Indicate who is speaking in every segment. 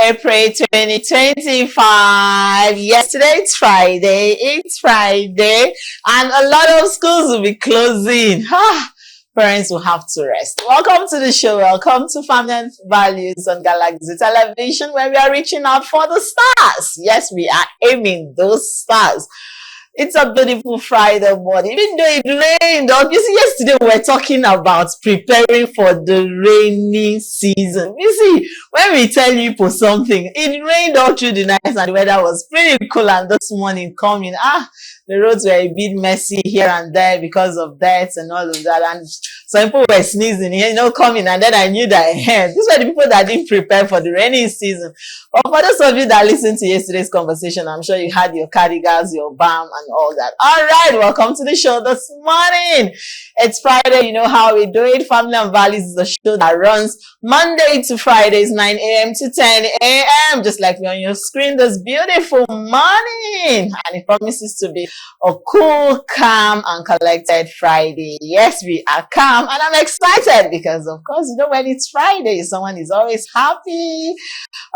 Speaker 1: April 2025. Yesterday it's Friday. And a lot of schools will be closing. Parents will have to rest. Welcome to the show. Welcome to Family and Values on Galaxy Television, where we are reaching out for the stars. Yes, we are aiming those stars. It's a beautiful Friday morning, even though it rained. Obviously, yesterday we were talking about preparing for the rainy season. You see, when we tell you for something, it rained all through the night and the weather was pretty cool. And this morning coming, the roads were a bit messy here and there because of dirt and all of that. And some people were sneezing, coming. And then I knew that these were the people that didn't prepare for the rainy season. But for those of you that listened to yesterday's conversation, I'm sure you had your cardigans, your balm, and all that. All right, welcome to the show this morning. It's Friday. You know how we do it. Family and Values is a show that runs Monday to Fridays, 9 a.m. to 10 a.m. Just like me on your screen this beautiful morning. And it promises to be a cool, calm, and collected Friday. Yes, we are calm, and I'm excited because, of course, when it's Friday, someone is always happy.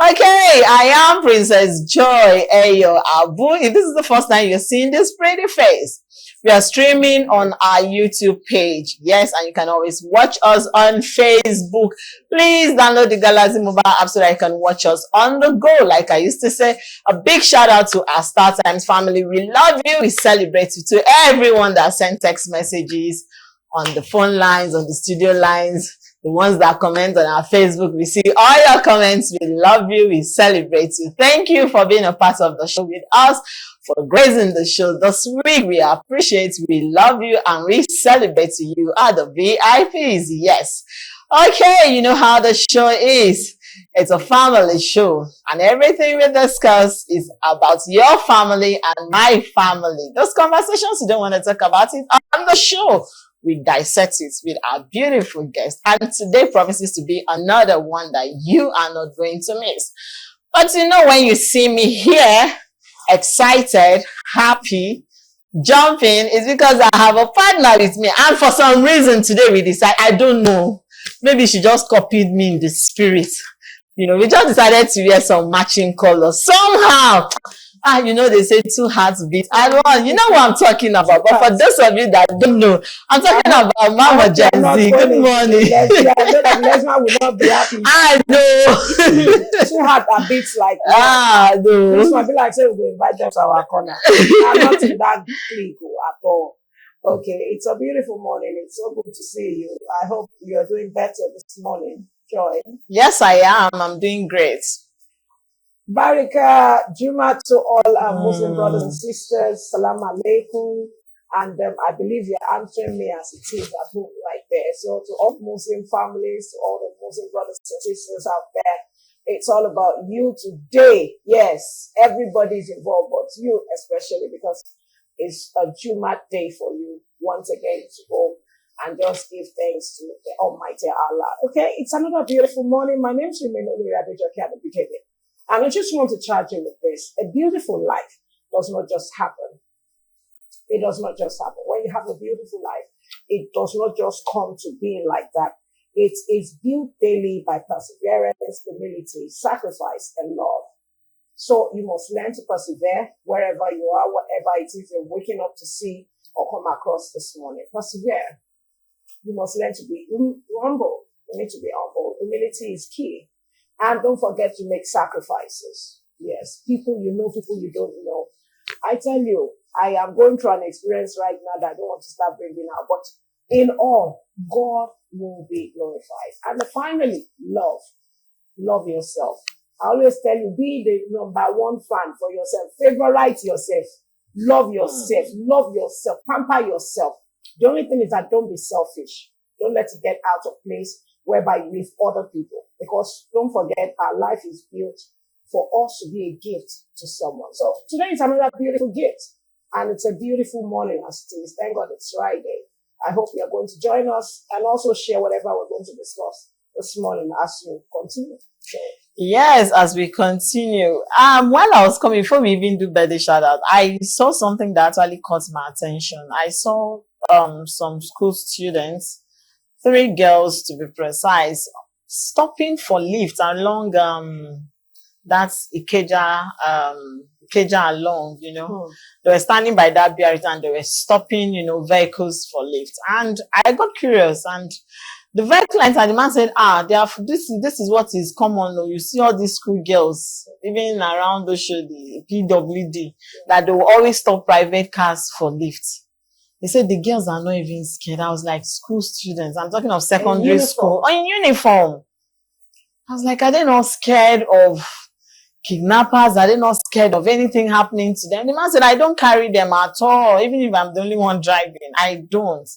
Speaker 1: Okay, I am Princess Joy Ayo Abu. If this is the first time you're seeing this pretty face, we are streaming on our YouTube page. Yes, and you can always watch us on Facebook. Please download the Galaxy mobile app so that you can watch us on the go. Like I used to say, a big shout out to our Star Times family. We love you. We celebrate you. To everyone that sent text messages on the phone lines, on the studio lines, the ones that comment on our Facebook, we see all your comments. We love you. We celebrate you. Thank you for being a part of the show with us, for gracing the show this week. We appreciate, we love you, and we celebrate you. You are the VIPs. Yes. Okay, you know how the show is. It's a family show, and everything we discuss is about your family and my family. Those conversations, you don't want to talk about it on the show. We dissect it with our beautiful guest. And today promises to be another one that you are not going to miss. But when you see me here, excited, happy, jumping, it's because I have a partner with me. And for some reason today we decide, I don't know, maybe she just copied me in the spirit. We just decided to wear some matching colors. Somehow, they say two hearts beat. I don't know, what I'm talking about. But for those of you that don't know, I'm talking about Mama Gen Z. Good morning.
Speaker 2: I know that Lesma will not be happy.
Speaker 1: I know.
Speaker 2: Two hearts are beats like that.
Speaker 1: No.
Speaker 2: This might be like, say, we'll invite them to our corner. I'm not in that clique at all. Okay, it's a beautiful morning. It's so good to see you. I hope you're doing better this morning, Joy.
Speaker 1: Yes, I am. I'm doing great.
Speaker 2: Barika Juma to all our Muslim brothers and sisters. Salam alaikum. And I believe you're answering me as it is at home right there. So to all Muslim families, to all the Muslim brothers and sisters out there, it's all about you today. Yes, everybody's involved, but you especially, because it's a Juma day for you once again to go and just give thanks to the Almighty Allah. Okay, it's another beautiful morning. My name is Rimeno Oluwadejoke Adebikebe. And I just want to charge you with this. A beautiful life does not just happen. It does not just happen. When you have a beautiful life, it does not just come to being like that. It is built daily by perseverance, humility, sacrifice, and love. So you must learn to persevere wherever you are, whatever it is you're waking up to see or come across this morning. Persevere. You must learn to be humble. You need to be humble. Humility is key. And don't forget to make sacrifices. Yes, people you know, people you don't know. I tell you, I am going through an experience right now that I don't want to start bringing out. But in all, God will be glorified. And finally, love. Love yourself. I always tell you, be the number one fan for yourself. Favorite yourself. Love yourself. Love yourself. Pamper yourself. The only thing is that don't be selfish. Don't let it get out of place whereby you leave other people. Because don't forget, our life is built for us to be a gift to someone. So today is another beautiful gift. And it's a beautiful morning as it is. Thank God it's Friday. I hope you are going to join us and also share whatever we're going to discuss this morning as you continue. So,
Speaker 1: yes, as we continue. While I was coming, before we even do birthday shout out, I saw something that actually caught my attention. I saw some school students, 3 girls to be precise, stopping for lift along That's Ikeja, Ikeja along,
Speaker 2: Hmm.
Speaker 1: they were standing by that BRT and they were stopping, vehicles for lift. And I got curious, and the vehicle entered, the man said, this is what is common. You see all these school girls, even around the PWD, that they will always stop private cars for lift. He said the girls are not even scared. I was like, school students. I'm talking of secondary school. Oh, in uniform. I was like, are they not scared of kidnappers? Are they not scared of anything happening to them? The man said, I don't carry them at all. Even if I'm the only one driving, I don't.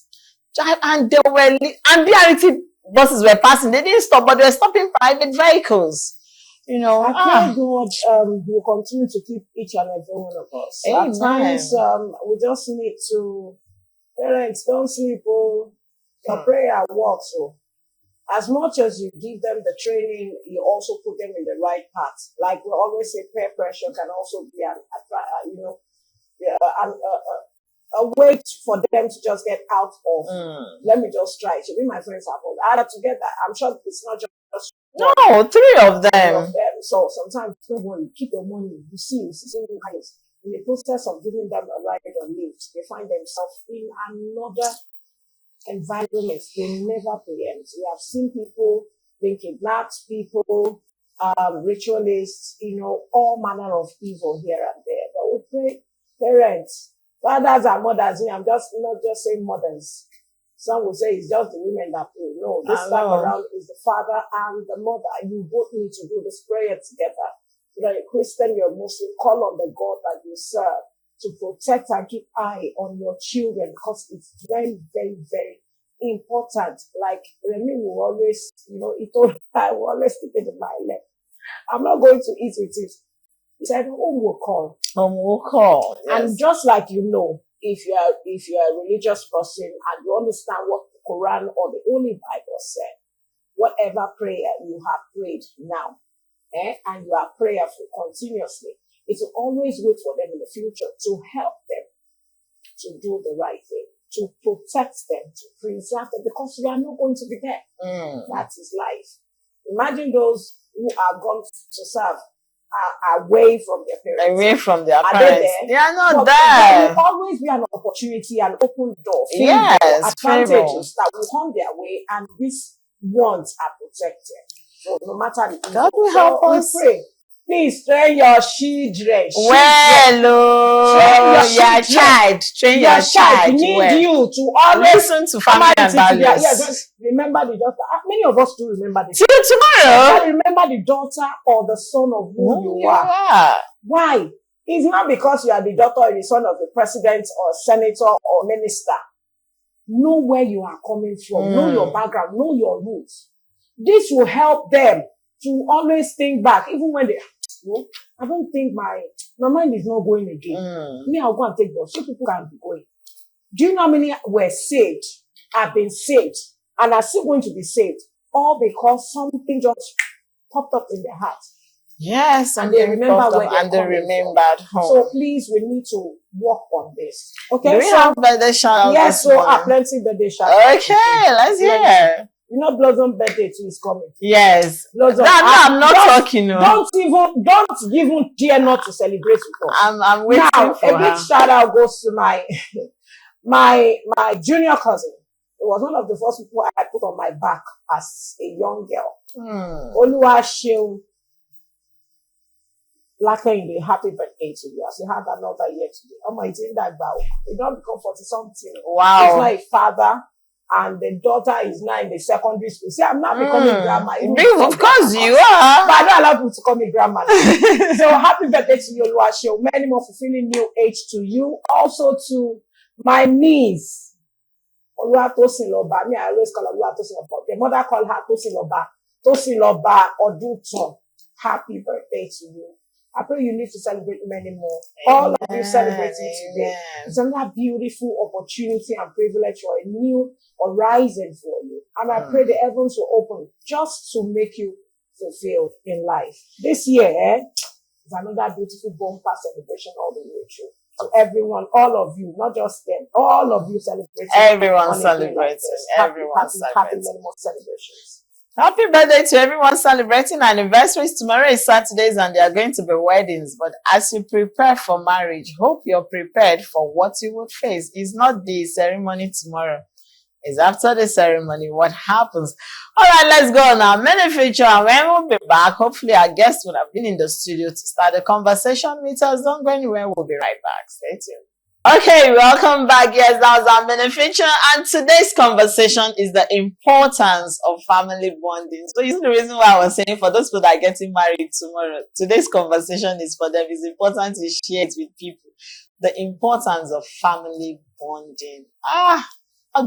Speaker 1: And BRT buses were passing. They didn't stop, but they were stopping private vehicles.
Speaker 2: I pray God will continue to keep each and every one of us.
Speaker 1: Amen.
Speaker 2: At times, we just need to, parents, don't sleep. Your prayer works. So, as much as you give them the training, you also put them in the right path. Like we always say, peer pressure can also be a way for them to just get out of. Let me just try. Should be my friends have all. I had to get that. I'm sure it's not just
Speaker 1: no, three of them.
Speaker 2: So sometimes don't worry, keep your money. You see in the process of giving them a ride on lift, they find themselves in another environment they never preempt. We have seen people being kidnapped, people, ritualists, all manner of evil here and there. But we pray, parents, fathers and mothers. I'm just not just saying mothers. Some will say it's just the women that pray. No, this time around is the father and the mother. You both need to do this prayer together. You're a Christian, you're a Muslim, call on the God that you serve to protect and keep eye on your children, because it's very, very, very important. Like Remy will always, I will always keep it in my lap. I'm not going to eat with it. He said, home will call.
Speaker 1: Home will call.
Speaker 2: Yes. And just like if you're a religious person and you understand what the Quran or the Holy Bible said, whatever prayer you have prayed now, and you are prayerful continuously, it will always wait for them in the future to help them to do the right thing, to protect them, to preserve them, because we are not going to be there. That is life. Imagine those who are gone to serve away from their parents.
Speaker 1: Away from their parents. They are not there.
Speaker 2: There will always be an opportunity, an open door.
Speaker 1: Yes,
Speaker 2: advantages that will come their way, and these ones are protected. So no matter the
Speaker 1: God will help us.
Speaker 2: We pray. Please train your children.
Speaker 1: Train your child. Train your child.
Speaker 2: Need you to always
Speaker 1: listen to family and values.
Speaker 2: Just remember the daughter. Many of us do remember the
Speaker 1: daughter. Tomorrow.
Speaker 2: Remember the daughter or the son of who you are. Why? It's not because you are the daughter or the son of the president or senator or minister. Know where you are coming from. Know your background. Know your roots. This will help them to always think back, even when they, I don't think my mind is not going again. Me, I'll go and take those. So people can be going. Do you know how many were saved, have been saved, and are still going to be saved? All because something just popped up in their heart.
Speaker 1: Yes,
Speaker 2: and they remember where
Speaker 1: they remembered home.
Speaker 2: So please, we need to work on this. Okay.
Speaker 1: Do we have birthday shout out?
Speaker 2: Yes, plenty birthday shout
Speaker 1: out. Okay, let's hear.
Speaker 2: Blossom birthday too is coming.
Speaker 1: Yes.
Speaker 2: Blossom.
Speaker 1: I'm not talking.
Speaker 2: Don't even dare not to celebrate with us.
Speaker 1: I'm waiting
Speaker 2: now,
Speaker 1: for
Speaker 2: a big shout out goes to my junior cousin. It was one of the first people I put on my back as a young girl. Oluwaseun Lakende, happy birthday to you. As you have another year today. It's in that bow. You don't become 40-something.
Speaker 1: Wow.
Speaker 2: It's like father. And the daughter is now in the secondary school. See, I'm not becoming grandma.
Speaker 1: Of course you are.
Speaker 2: But I don't allow people to call me grandma. So happy birthday to you, Oluwaseun. Many more fulfilling new age to you. Also to my niece, Oluwatosinloba. Me, I always call her Oluwatosinloba. The mother called her Tosinloba. Tosinloba Oduton. Happy birthday to you. I pray you need to celebrate many more. All of you celebrating today. It's another beautiful opportunity and privilege for a new horizon for you. And I pray the heavens will open just to make you fulfilled in life. This year is another beautiful bumper celebration all the way through. To everyone, all of you, not just them, all of you celebrating.
Speaker 1: Everyone celebrating.
Speaker 2: Happy many more celebrations.
Speaker 1: Happy birthday to everyone celebrating anniversaries. Tomorrow is Saturdays and there are going to be weddings. But as you prepare for marriage, hope you're prepared for what you would face. It's not the ceremony tomorrow. It's after the ceremony. What happens? All right, let's go on our main feature. And when we'll be back, hopefully our guests would have been in the studio to start the conversation with us. Don't go anywhere. We'll be right back. Stay tuned. Okay, welcome back. Yes, that was our main feature, and today's conversation is the importance of family bonding. So you see the reason why I was saying for those people that are getting married tomorrow, today's conversation is for them. It's important to share it with people. The importance of family bonding. How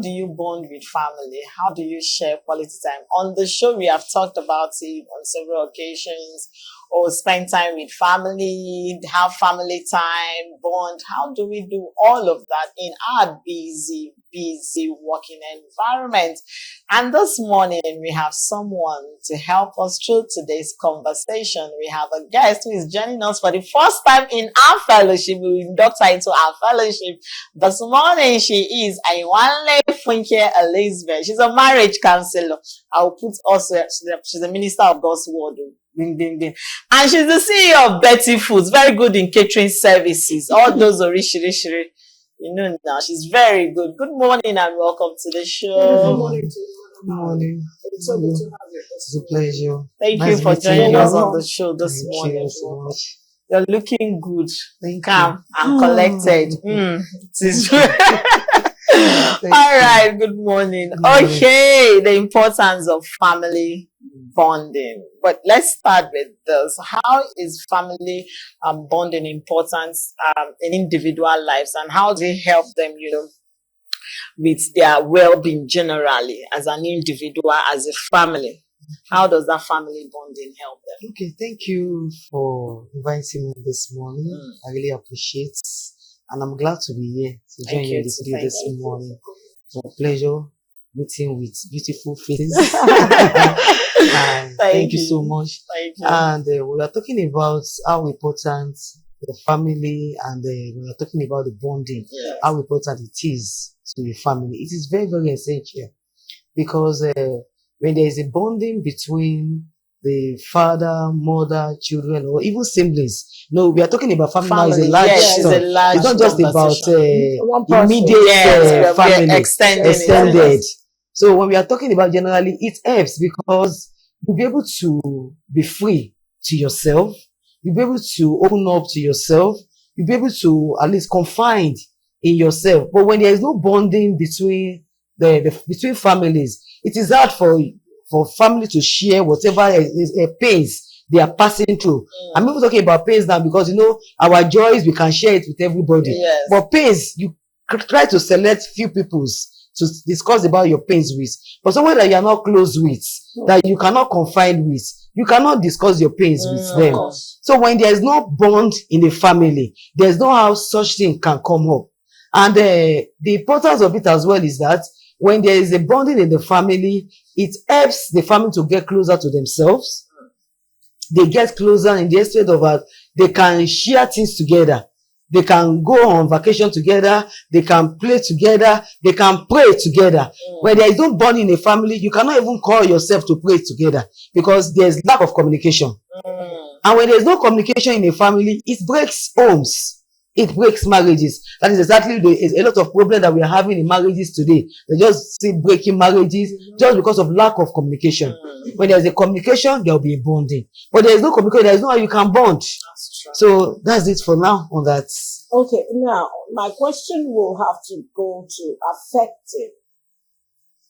Speaker 1: do you bond with family? How do you share quality time? On the show, we have talked about it on several occasions. Or spend time with family, have family time, bond. How do we do all of that in our busy working environment? And this morning, we have someone to help us through today's conversation. We have a guest who is joining us for the first time in our fellowship. We induct her into our fellowship. This morning, she is Ayiwanle Funke Elizabeth. She's a marriage counselor. I'll put also, she's a minister of God's word. Ding, ding, ding. And she's the CEO of Betty Foods, very good in catering services. All those orishiri. You know now, she's very good. Good morning and welcome to the show.
Speaker 2: Good morning to you.
Speaker 3: Good morning.
Speaker 2: It's so good to have you.
Speaker 3: It's a pleasure.
Speaker 1: Thank
Speaker 3: Nice
Speaker 1: you for
Speaker 3: meeting
Speaker 1: joining
Speaker 3: you.
Speaker 1: us on the show this
Speaker 3: Thank
Speaker 1: morning.
Speaker 3: you so much.
Speaker 1: You're looking good,
Speaker 3: Thank
Speaker 1: calm,
Speaker 3: you.
Speaker 1: and collected. It is true. All right, good morning.
Speaker 3: Good morning.
Speaker 1: Okay, the importance of family bonding. But let's start with this. How is family bonding important in individual lives, and how do you help them, with their well-being generally as an individual, as a family? How does that family bonding help them?
Speaker 3: Okay, thank you for inviting me this morning. I really appreciate it. And I'm glad to be here to join
Speaker 1: Thank
Speaker 3: you
Speaker 1: you
Speaker 3: in the
Speaker 1: too.
Speaker 3: studio
Speaker 1: Thank
Speaker 3: this
Speaker 1: you.
Speaker 3: morning. It's a pleasure meeting with beautiful faces. And thank you so much.
Speaker 1: Thank you.
Speaker 3: And we are talking about how important the family and we are talking about the bonding,
Speaker 1: Yes.
Speaker 3: how important it is to the family. It is very, very essential because when there is a bonding between the father, mother, children, or even siblings. No, we are talking about family now. It's a large
Speaker 1: yes,
Speaker 3: stuff.
Speaker 1: it's a large
Speaker 3: It's not just about
Speaker 1: conversation.
Speaker 2: One person.
Speaker 3: immediate
Speaker 1: Yes, we are
Speaker 3: family,
Speaker 1: extending
Speaker 3: extended. So when we are talking about generally, it helps because you'll be able to be free to yourself. You'll be able to open up to yourself. You'll be able to at least confide in yourself. But when there is no bonding between between families, it is hard for family to share whatever pains they are passing through. I'm even talking about pains now because our joys we can share it with everybody.
Speaker 1: Yes.
Speaker 3: But pains you try to select few peoples to discuss about your pains with. But someone that you are not close with, that you cannot confide with, you cannot discuss your pains with them. So when there is no bond in the family, there's no how such thing can come up. And the importance of it as well is that when there is a bonding in the family, it helps the family to get closer to themselves. They get closer in the aspect of that they can share things together. They can go on vacation together. They can play together. They can pray together. When there is no bond in a family, you cannot even call yourself to pray together because there's lack of communication. And when there's no communication in a family, it breaks homes. It breaks marriages. That is exactly a lot of problems that we are having in marriages today. They just see breaking marriages just because of lack of communication. When there's a communication, there will be a bonding. But there is no communication, there is no how you can bond. So that's it for now on that.
Speaker 2: Okay, now my question will have to go to affecting.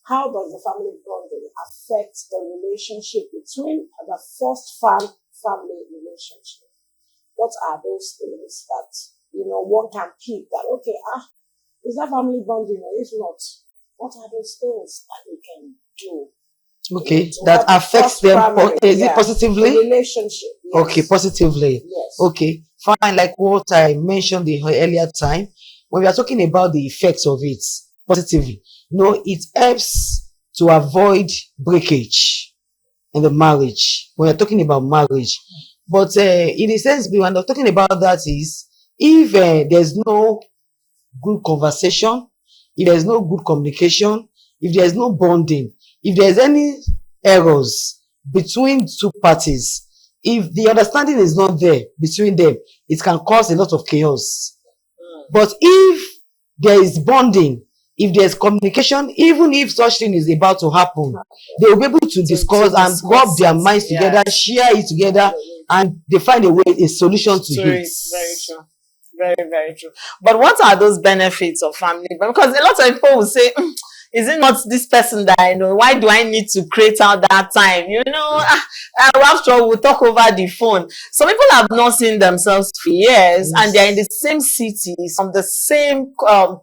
Speaker 2: How does the family bonding affect the relationship between the first family relationship? What are those things that one can pick that is that family bonding or if not? What are those things that we can do?
Speaker 3: Okay,
Speaker 2: to
Speaker 3: that
Speaker 2: help
Speaker 3: affects
Speaker 2: the
Speaker 3: them.
Speaker 2: family,
Speaker 3: Is it positively?
Speaker 2: the relationship. Yes.
Speaker 3: Okay, positively.
Speaker 2: Yes.
Speaker 3: Okay, fine. Like what I mentioned the earlier time, when we are talking about the effects of it positively, it helps to avoid breakage in the marriage. When we're talking about marriage, but in a sense, when we're talking about that is if there's no good conversation, if there's no good communication, if there's no bonding, if there's any errors between two parties. If the understanding is not there between them, it can cause a lot of chaos. But if there is bonding, if there's communication, even if such thing is about to happen, they will be able to discuss and rub their minds together, share it together, and they find a solution to it.
Speaker 1: Very true. Very, very true. But what are those benefits of family? Because a lot of people will say, is it not this person that I know? Why do I need to create out that time? You know, after all, we'll talk over the phone. Some people have not seen themselves for years, and they're in the same city, from the same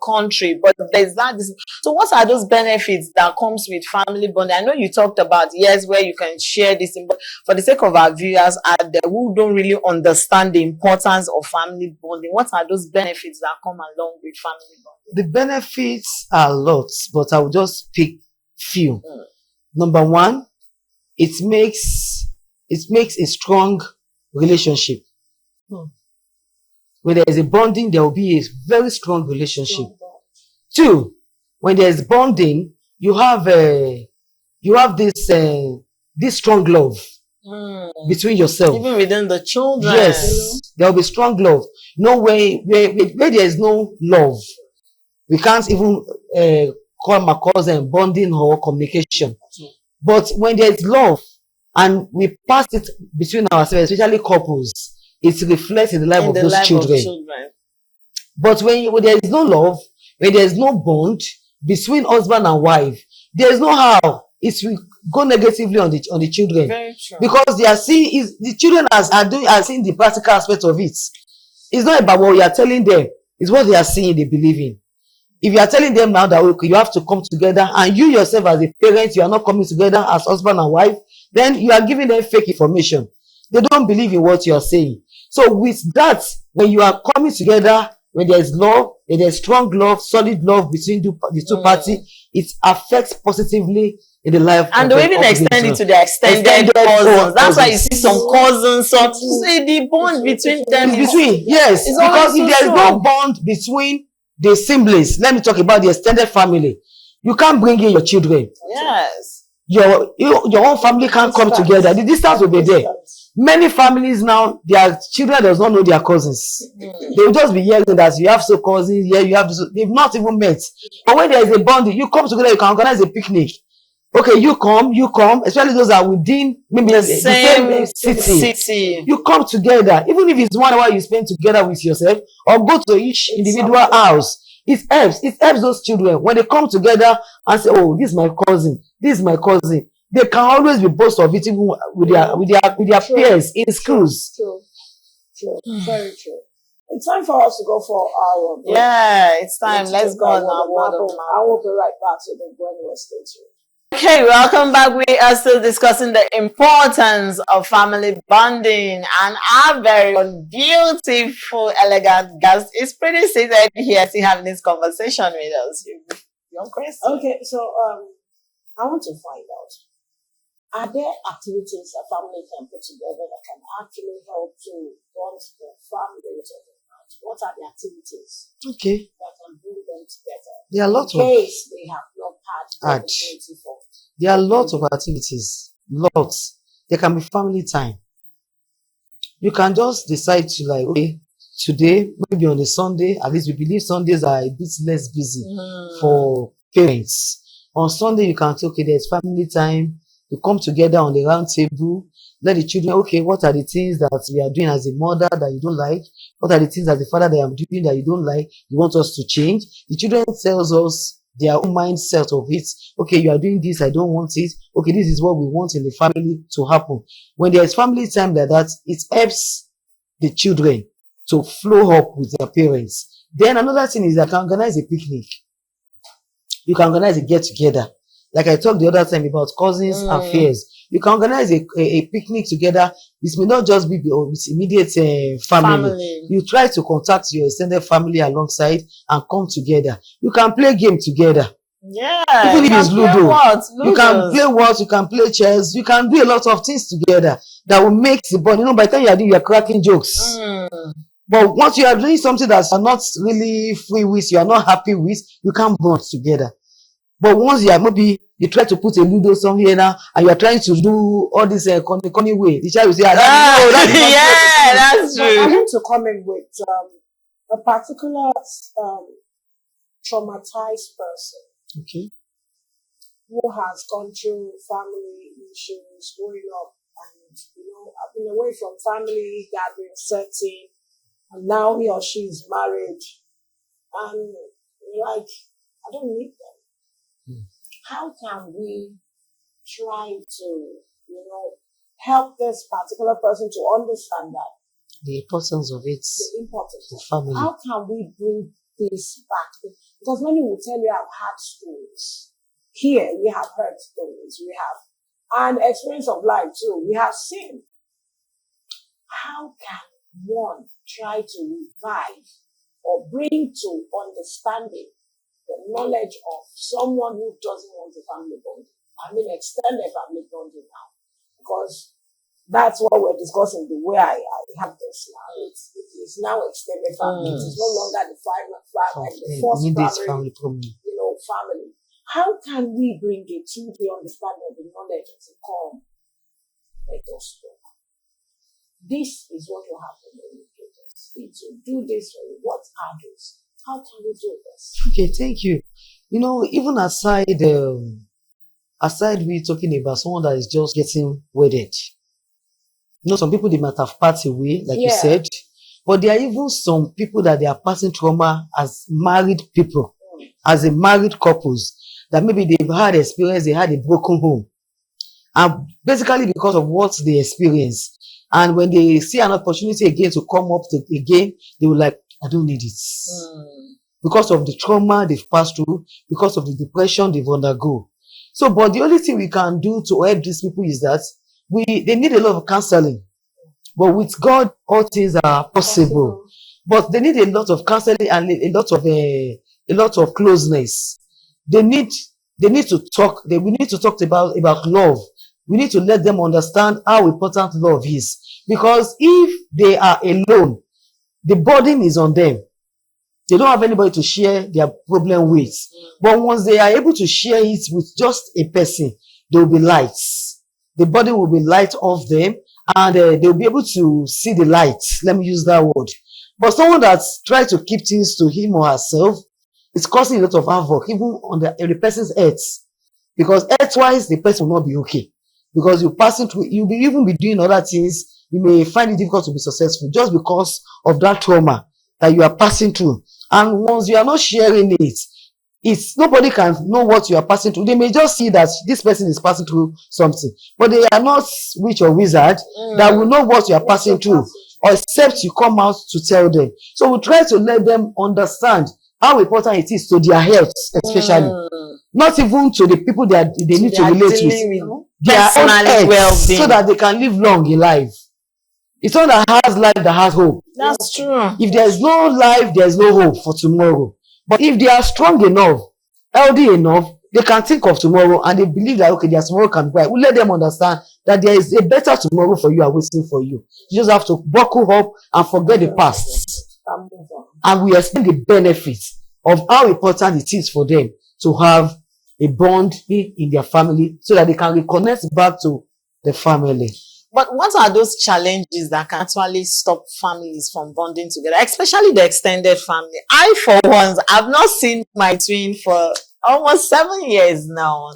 Speaker 1: country, but there's that. So what are those benefits that comes with family bonding? I know you talked about, yes, where you can share this, but for the sake of our viewers out there who don't really understand the importance of family bonding, what are those benefits that come along with family bonding?
Speaker 3: The benefits are lots, but I will just pick few. Number one, it makes a strong relationship. When there is a bonding, there will be a very strong relationship. Two, when there is bonding, you have this strong love between yourself.
Speaker 1: Even within the children.
Speaker 3: Yes, there will be strong love. No way where there is no love, we can't even come across bonding or communication. But when there is love and we pass it between ourselves, especially couples, it reflects in the life of those children. But when there is no love, when there is no bond between husband and wife, there is no how it will go negatively on the children.
Speaker 1: Very true.
Speaker 3: Because they are seeing the children are seeing the practical aspect of it. It's not about what you are telling them, it's what they are seeing, they believe in. If you are telling them now that you have to come together, and you yourself as a parent, you are not coming together as husband and wife, then you are giving them fake information. They don't believe in what you are saying. So with that, when you are coming together, when there is love, when there is strong love, solid love between the two parties, it affects positively in the life.
Speaker 1: And they even extend it to their extended cousins. That's why you see some cousins, some say the bond between them.
Speaker 3: Yes, because if there is no bond between the siblings, let me talk about the extended family. You can't bring in your children.
Speaker 1: Yes.
Speaker 3: Your own family can't come together. The distance will be there. Many families now, their children does not know their cousins. They will just be hearing that you have so cousins, yeah, you have this. They've not even met. But when there is a bond, you come together, you can organize a picnic. Okay, you come, especially those that are within maybe the same city. You come together, even if it's 1 hour you spend together with yourself, or go to each individual house. It helps those children when they come together and say, "Oh, this is my cousin. This is my cousin." They can always be boast of it even with their peers in schools.
Speaker 2: True. Very true. It's time for us to go for our break.
Speaker 1: Yeah, it's time. Let's go on our word of mouth.
Speaker 2: I will be right back to the Gwen Station.
Speaker 1: Okay, welcome back. We are still discussing the importance of family bonding, and our very beautiful, elegant guest is pretty seated here to have this conversation with us. Young Chris.
Speaker 2: Okay, so I want to find out, are there activities a family can put together that can actually help to bond the family we're talking about? What are the activities that can bring them together?
Speaker 3: There are lots
Speaker 2: in case they have not had opportunity for.
Speaker 3: There are lots of activities. Lots. There can be family time. You can just decide to okay, today, maybe on a Sunday, at least we believe Sundays are a bit less busy for parents. On Sunday, you can say, okay, there's family time. You come together on the round table. Let the children, okay, what are the things that we are doing as a mother that you don't like? What are the things as a father that I'm doing that you don't like? You want us to change? The children tells us their own mindset of it. Okay, you are doing this, I don't want it. Okay, this is what we want in the family to happen. When there is family time like that, it helps the children to flow up with their parents. Then another thing is that you can organize a picnic. You can organize a get-together. Like I talked the other time about cousins and fears. You can organize a picnic together. This may not just be with immediate family. You try to contact your extended family alongside and come together. You can play game together.
Speaker 1: Yeah.
Speaker 3: Even if it's Ludo. You can play what? You can play chess. You can do a lot of things together that will make the bond. By the time you are doing, you are cracking jokes. But once you are doing something that you are not really free with, you are not happy with, you can't bond together. But once you are maybe you try to put a Ludo song here now, and you are trying to do all this corny way, the child will say,
Speaker 1: yeah, that's
Speaker 2: But I
Speaker 1: true.
Speaker 2: want to comment with a particular traumatized person
Speaker 3: okay.
Speaker 2: who has gone through family issues growing up, and I've been away from family gathering setting, and now he or she is married, and you're like, I don't need them. How can we try to, help this particular person to understand that
Speaker 3: The importance of it,
Speaker 2: the importance
Speaker 3: the
Speaker 2: of
Speaker 3: family.
Speaker 2: how can we bring this back? Because many will tell you, I've had stories. Here, we have heard stories. We have an experience of life too. We have seen. How can one try to revive or bring to understanding the knowledge of someone who doesn't want a family bonding? I mean, extended family bonding now. Because that's what we're discussing, the way I have this now. It's now extended family. It is no longer the the first
Speaker 3: family.
Speaker 2: Family. How can we bring it to the understanding of the knowledge and say, come, let us talk. This is what will happen when we do this. It's to do this for you. What are those? How can we do this?
Speaker 3: Okay, thank you. Even aside we talking about someone that is just getting wedded. Some people, they might have passed away, like you said, but there are even some people that they are passing trauma as married people, as a married couples, that maybe they've had experience, they had a broken home. And basically because of what they experienced. And when they see an opportunity again to come up again, they will like, I don't need it. Because of the trauma they've passed through, because of the depression they've undergone. So, but the only thing we can do to help these people is that they need a lot of counseling. But with God, all things are possible. But they need a lot of counseling and a lot of closeness. They need to talk. We need to talk about love. We need to let them understand how important love is. Because if they are alone, the burden is on them. They don't have anybody to share their problem with. But once they are able to share it with just a person, they will be light. The burden will be light off them, and they'll be able to see the light. Let me use that word. But someone that's trying to keep things to him or herself, it's causing a lot of havoc, even on the person's health. Because health-wise, the person will not be okay. Because you'll even be doing other things, you may find it difficult to be successful just because of that trauma that you are passing through. And once you are not sharing it's nobody can know what you are passing through. They may just see that this person is passing through something, but they are not witch or wizard that will know what you are passing through, or except you come out to tell them. So we try to let them understand how important it is to their health, especially. Not even to the people that they need to relate with. Their own health, so that they can live long in life. It's not that has life that has hope.
Speaker 1: That's true.
Speaker 3: If there is no life, there is no hope for tomorrow. But if they are strong enough, healthy enough, they can think of tomorrow, and they believe that, okay, their tomorrow can be bright. We let them understand that there is a better tomorrow for you and waiting for you. You just have to buckle up and forget the past. And we explain the benefits of how important it is for them to have a bond in their family, so that they can reconnect back to the family.
Speaker 1: But what are those challenges that can actually stop families from bonding together, especially the extended family? I, for once, I've not seen my twin for almost 7 years now.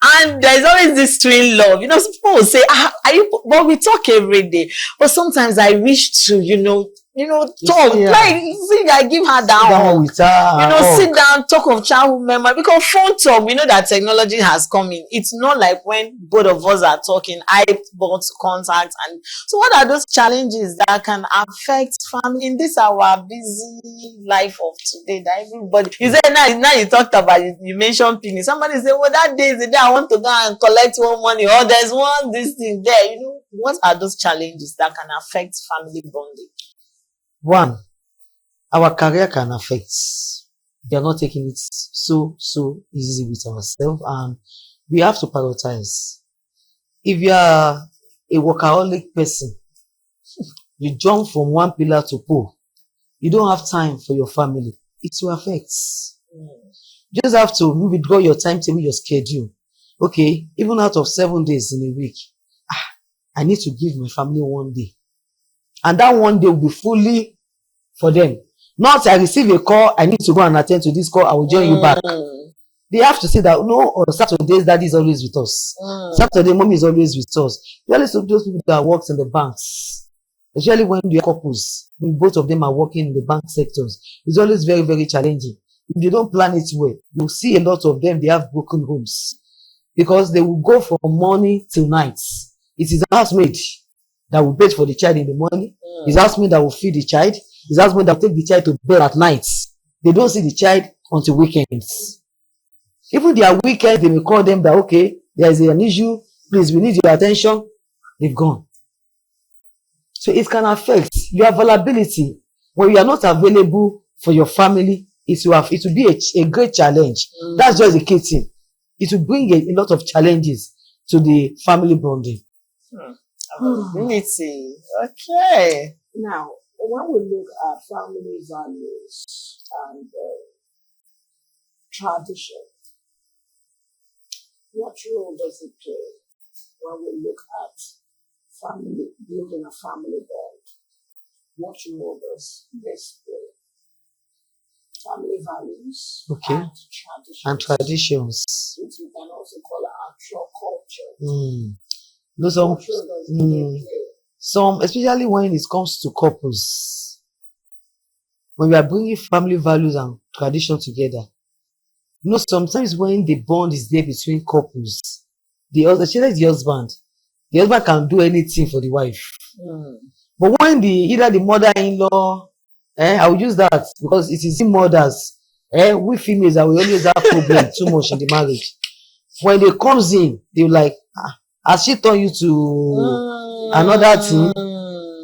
Speaker 1: And there's always this twin love. Some people will say, but we talk every day. But sometimes I wish to, talk. I give her that sit down, talk of childhood memory. Because phone talk, we know that technology has come in. It's not like when both of us are talking, I bought contact. And so what are those challenges that can affect family in this our busy life of today that everybody, you said now you talked about it, you mentioned picnic. Somebody said, well, that day is the day I want to go and collect one money, or there's this thing there. What are those challenges that can affect family bonding?
Speaker 3: One, our career can affect. We are not taking it so easy with ourselves, and we have to prioritize. If you are a workaholic person, you jump from one pillar to pole, you don't have time for your family, it will affect. You just have to withdraw your timetable, your schedule. Okay, even out of 7 days in a week, I need to give my family 1 day. And that 1 day will be fully for them. Not I receive a call, I need to go and attend to this call, I will join you back. They have to say that, no, on Saturdays, daddy is always with us. Saturday, mommy is always with us. Especially those people that works in the banks. Especially when they are couples, when both of them are working in the bank sectors. It's always very, very challenging. If you don't plan it well, you'll see a lot of them, they have broken homes. Because they will go from morning till night. It is a housemaid that will bathe for the child in the morning. It's a housemaid that will feed the child. It's a housemaid that will take the child to bed at night. They don't see the child until weekends. Even their weekend, they will call them that, okay, there is an issue, please, we need your attention. They've gone. So it can affect your availability. When you are not available for your family, it will be a great challenge. That's just the key thing. It will bring a lot of challenges to the family bonding.
Speaker 1: Availability. Okay.
Speaker 2: Now, when we look at family values and tradition, what role does it play when we look at family, building a family bond? What role does this play? Family values
Speaker 3: and traditions.
Speaker 2: Which we can also call actual culture.
Speaker 3: Some, especially when it comes to couples, when we are bringing family values and tradition together, sometimes when the bond is there between couples, especially the husband can do anything for the wife. But when either the mother-in-law, I will use that because it is in mothers, we females that we always have problem too much in the marriage. When they comes in, they're like, has she turned you to another thing?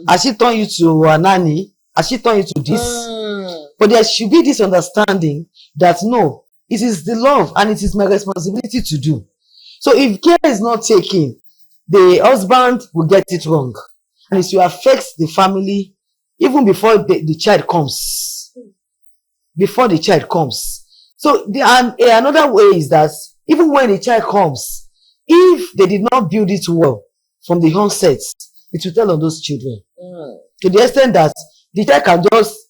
Speaker 3: Has she turned you to a nanny? Has she turned you to this? But there should be this understanding that no, it is the love and it is my responsibility to do. So if care is not taken, the husband will get it wrong. And it will affect the family even before the child comes. Before the child comes. So another way is that even when the child comes, if they did not build it well from the onset, it will tell on those children. To the extent that the child can just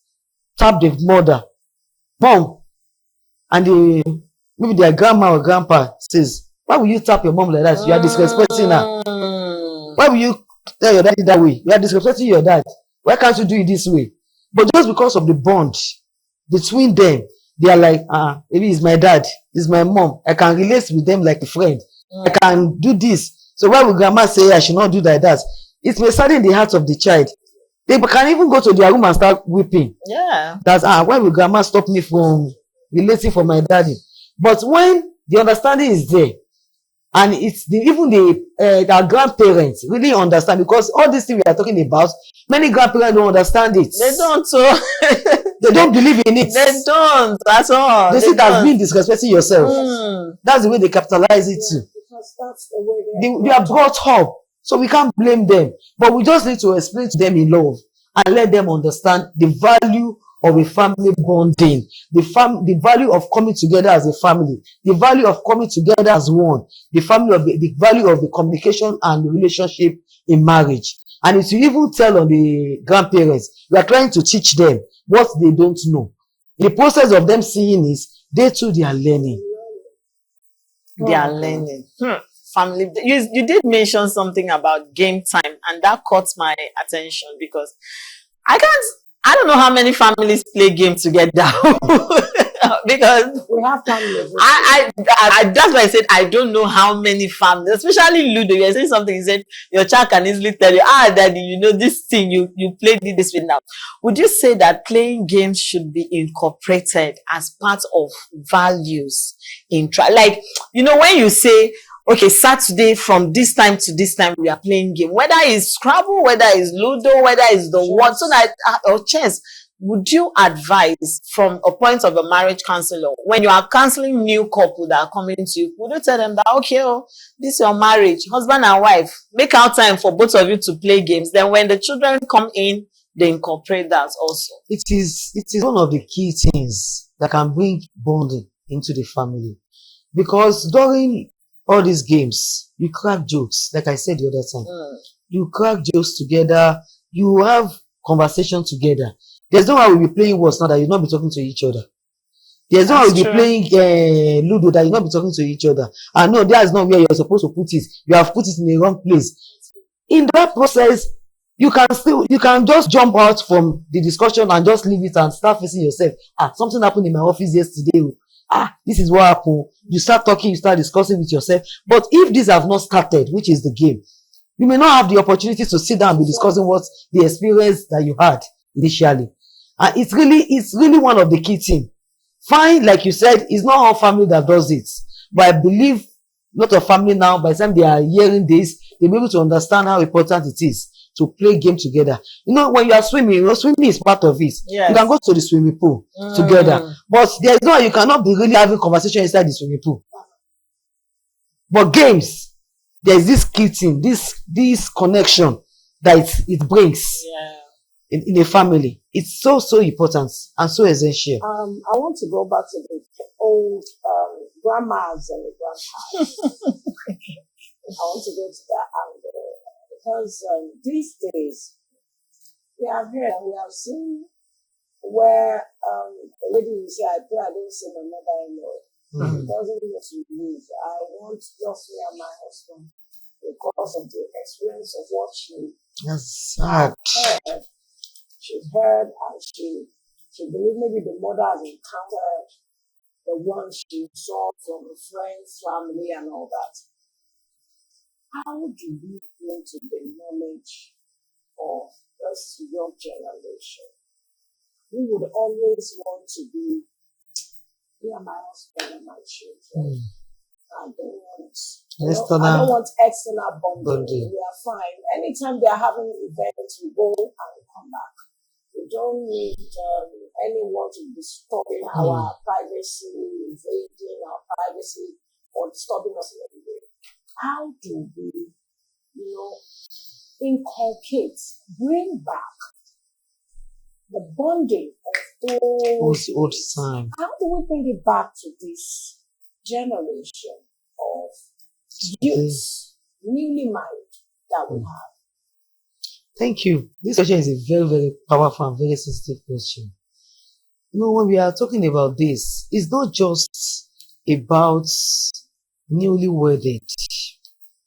Speaker 3: tap the mother, mom, and maybe their grandma or grandpa says, why will you tap your mom like that? You are disrespecting her. Why will you tell your daddy that way? You are disrespecting your dad. Why can't you do it this way? But just because of the bond between them, they are like, maybe it's my dad, it's my mom. I can relate with them like a friend. I can do this. So why would grandma say I should not do like that? It may sadden the heart of the child. They can even go to their room and start weeping.
Speaker 1: Yeah.
Speaker 3: That's why will grandma stop me from relating for my daddy? But when the understanding is there, and it's our grandparents really understand, because all these things we are talking about, many grandparents don't understand it.
Speaker 1: They don't. So
Speaker 3: they don't believe in it.
Speaker 1: They don't at all.
Speaker 3: They see it as being disrespecting yourself. That's the way they capitalize it too.
Speaker 2: Because that's the way
Speaker 3: they are brought up. So we can't blame them. But we just need to explain to them in love and let them understand the value of a family bonding, the value of coming together as a family, the value of coming together as one, the value of the communication and the relationship in marriage. And if you even tell on the grandparents, we are trying to teach them what they don't know. The process of them seeing is they too, they are learning.
Speaker 1: They are learning. Family. You did mention something about game time, and that caught my attention because I don't know how many families play games together. Because
Speaker 2: we have families.
Speaker 1: That's why I said I don't know how many families, especially Ludo. You're saying something, he said your child can easily tell you, daddy, you know this thing, you played this with now. Would you say that playing games should be incorporated as part of values in like, you know, when you say, okay, Saturday from this time to this time we are playing game, whether it's Scrabble, whether it's Ludo, whether it's the what, so that or chess. Would you advise from a point of a marriage counselor, when you are counseling new couple that are coming to you, would you tell them that, okay, this is your marriage, husband and wife, make out time for both of you to play games. Then when the children come in, they incorporate that also.
Speaker 3: It is one of the key things that can bring bonding into the family. Because during all these games, you crack jokes, like I said the other time. You crack jokes together, you have conversation together. There's no how we'll be playing words now that you'll not be talking to each other. There's no how we'll be playing Ludo that you'll not be talking to each other. And no, that's not where you're supposed to put it. You have put it in the wrong place. In that process, you can just jump out from the discussion and just leave it and start facing yourself. Something happened in my office yesterday. This is what happened. You start talking, you start discussing with yourself. But if these have not started, which is the game, you may not have the opportunity to sit down and be discussing what the experience that you had initially. And it's really one of the key things. Fine, like you said, it's not all family that does it. But I believe a lot of family now, by the time they are hearing this, they'll be able to understand how important it is to play game together. You know, when you are swimming, swimming is part of it. Yes. You can go to the swimming pool together. But there's no, you cannot be really having conversation inside the swimming pool. But games, there's this key thing, this connection that it brings in a family. It's so important and so essential.
Speaker 2: I want to go back to the old grandmas and the grandpas. I want to go to that angle because these days we have heard and we have seen where a lady will say, "I pray I don't see my mother-in-law. It doesn't need to leave. I want just me and my husband," because of the experience of what she heard. She heard and she believed maybe the mother has encountered the one she saw from a friend's family and all that. How do we bring to the knowledge of this young generation? We would always want to be me and my husband and my children. I don't want external bonding. We are fine. Anytime they are having events, we go and we come back. We don't need anyone to be disturbing our privacy, invading our privacy, or disturbing us in any way. How do we, inculcate, bring back the bonding of those old times? How do we bring it back to this generation of youths, newly married, that we have?
Speaker 3: Thank you. This question is a very, very powerful and very sensitive question. When we are talking about this, it's not just about newly wedded.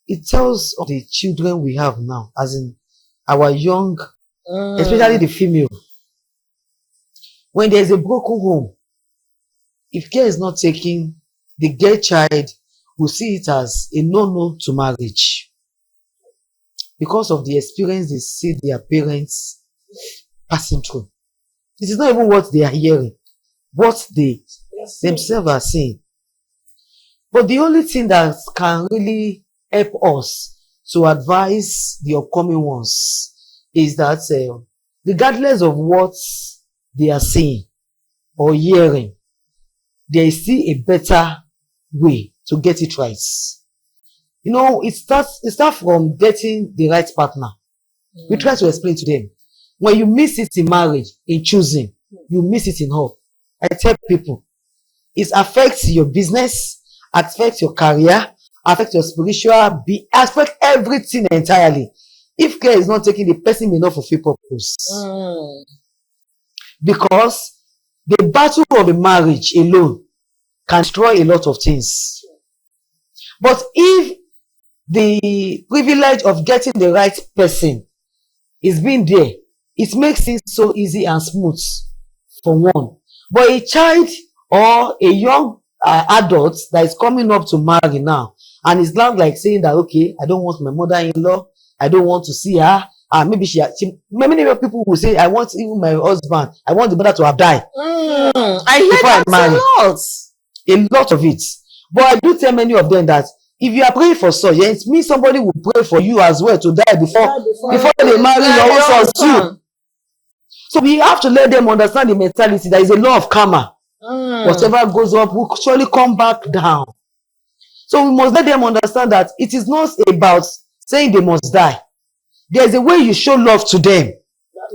Speaker 3: It tells of the children we have now, as in our young, especially the female. When there is a broken home, if care is not taken, the girl child will see it as a no-no to marriage. Because of the experience they see their parents passing through. It is not even what they are hearing, what they themselves are saying. But the only thing that can really help us to advise the upcoming ones is that regardless of what they are saying or hearing, there is still a better way to get it right. It starts from getting the right partner. We try to explain to them. When you miss it in marriage, in choosing, you miss it in all. I tell people, it affects your business, affects your career, affects your spiritual, affects everything entirely. If care is not taken, the person may not fulfill purpose. Because the battle of a marriage alone can destroy a lot of things. But if the privilege of getting the right person is being there, it makes things so easy and smooth for one. But a child or a young adult that is coming up to marry now and is not like saying that, okay, I don't want my mother-in-law, I don't want to see her, maybe many people will say, I want even my husband, I want the mother to have died.
Speaker 1: I hear that
Speaker 3: a lot of it. But I do tell many of them that if you are praying for such, it means somebody will pray for you as well to die before they marry your own son too. So we have to let them understand the mentality. There is a law of karma. Whatever goes up will surely come back down. So we must let them understand that it is not about saying they must die. There is a way you show love to them.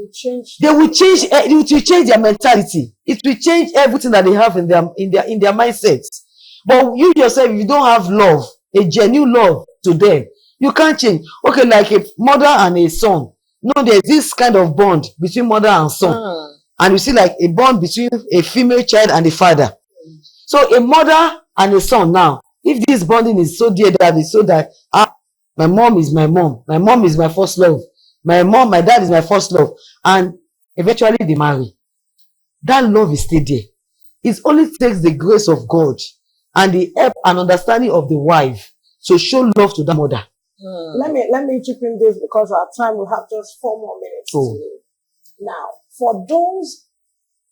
Speaker 2: will change.
Speaker 3: They will change. It will change their mentality. It will change everything that they have in their mindsets. But you yourself, if you don't have love, a genuine love to them, you can't change. Okay, like a mother and a son. No, there's this kind of bond between mother and son. And you see like a bond between a female child and a father. So a mother and a son now, if this bonding is so dear that it's so that my mom is my mom. My mom is my first love. My dad is my first love. And eventually they marry. That love is still there. It only takes the grace of God and the help and understanding of the wife to show love to the mother.
Speaker 2: Let me chip in this because our time will have just 4 more minutes. Now, for those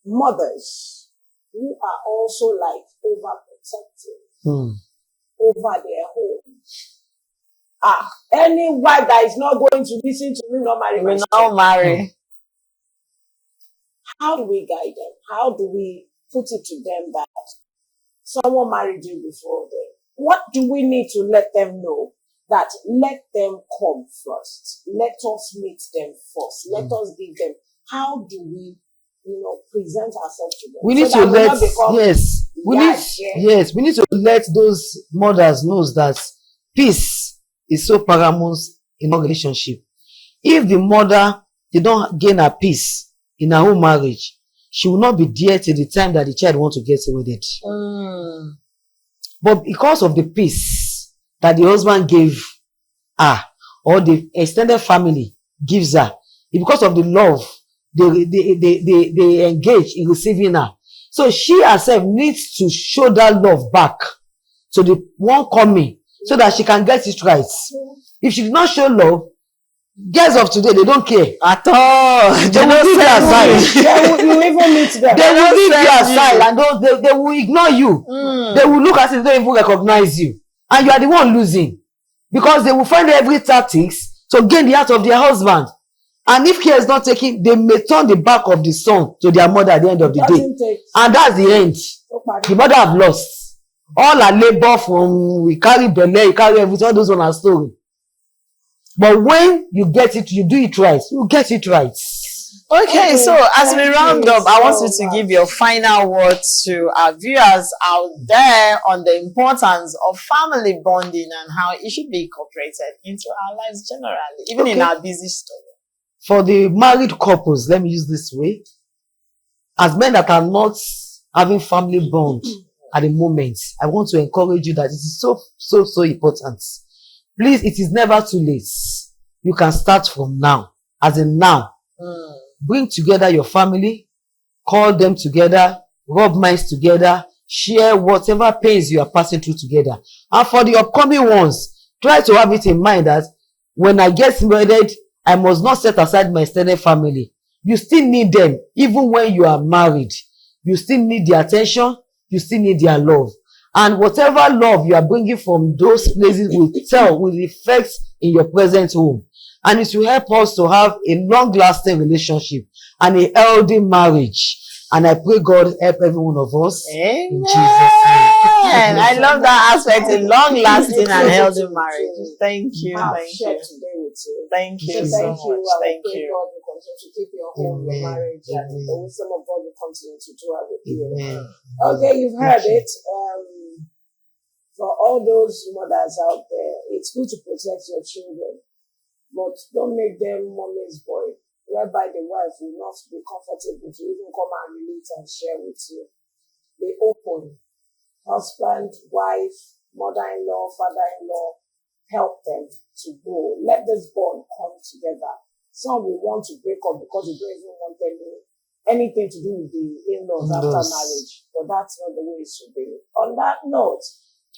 Speaker 2: mothers who are also like overprotective over their home. Any wife that is not going to listen to me, not marry.
Speaker 1: Will not marry.
Speaker 2: How do we guide them? How do we put it to them that someone married you before them? What do we need to let them know? That let them come first. Let us meet them first. Let us give them. How do we, present ourselves to them?
Speaker 3: We need to we need to let those mothers know that peace is so paramount in our relationship. If the mother did not gain her peace in her own marriage, she will not be there till the time that the child wants to get separated. But because of the peace that the husband gave her, or the extended family gives her, because of the love they engage in receiving her. So she herself needs to show that love back to the one coming so that she can get it right. If she did not show love, girls of today, they don't care at all. They will leave you aside.
Speaker 2: You even meet them.
Speaker 3: They will leave you aside and they will ignore you. They will look as if they don't even recognize you. And you are the one losing. Because they will find every tactics to gain the heart of their husband. And if care is not taken, they may turn the back of the son to their mother at the end of the day. And that's the end. The mother have lost. All her labor from we carry belly, we carry everything, all those on our story. But when you get it, you do it right. You get it right.
Speaker 1: Okay, so as we round up, I want you to give your final words to our viewers out there on the importance of family bonding and how it should be incorporated into our lives generally, even in our busy schedule.
Speaker 3: For the married couples, let me use this way. As men that are not having family bond at the moment, I want to encourage you that it is so important. Please, it is never too late. You can start from now. As in now. Bring together your family. Call them together. Rub minds together. Share whatever pains you are passing through together. And for the upcoming ones, try to have it in mind that when I get married, I must not set aside my extended family. You still need them. Even when you are married, you still need their attention. You still need their love. And whatever love you are bringing from those places will reflect in your present home. And it will help us to have a long-lasting relationship and a healthy marriage. And I pray God help every one of us.
Speaker 1: Amen.
Speaker 3: In Jesus' name.
Speaker 1: I love that aspect, a long-lasting and healthy marriage. Thank you. Thank you. Thank you so much. Thank you.
Speaker 2: God will continue to keep your home, your marriage, and the wisdom of God will continue to dwell with you. Okay, you've heard it. For all those mothers out there, it's good to protect your children, but don't make them mommy's boy, whereby the wife will not be comfortable to even come and relate and share with you. Be open. Husband, wife, mother-in-law, father-in-law, help them to grow. Let this bond come together. Some will want to break up because they don't even want anything to do with the in-laws after marriage, but that's not the way it should be. On that note,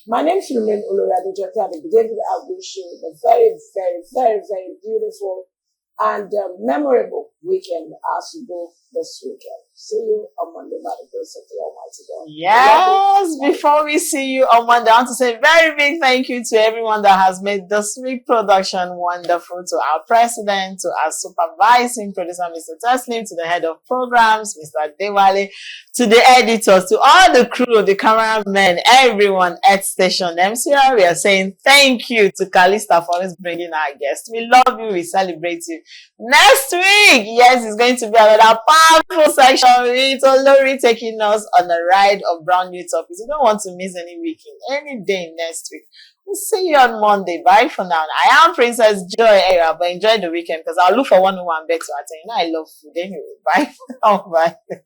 Speaker 2: my name is Philomene Oloradejoke, and the beginning I wish you a very, very, very, very beautiful and memorable weekend as you go this weekend. See you on Monday by the grace of the Almighty. Almighty God.
Speaker 1: Yes, before we see you on Monday, I want to say a very big thank you to everyone that has made this week production wonderful, to our president, to our supervising producer, Mr. Teslim, to the head of programs, Mr. Dewale, to the editors, to all the crew, the cameramen, everyone at Station MCR. We are saying thank you to Calista for always bringing our guests. We love you. We celebrate you. Next week, yes, it's going to be another powerful section with Olori taking us on a ride of brand new topics. You don't want to miss any weekend, any day next week. We'll see you on Monday. Bye for now. I am Princess Joy Era, but enjoy the weekend because I'll look for one who I'm back to attend. You know I love food anyway. Bye for now. Bye.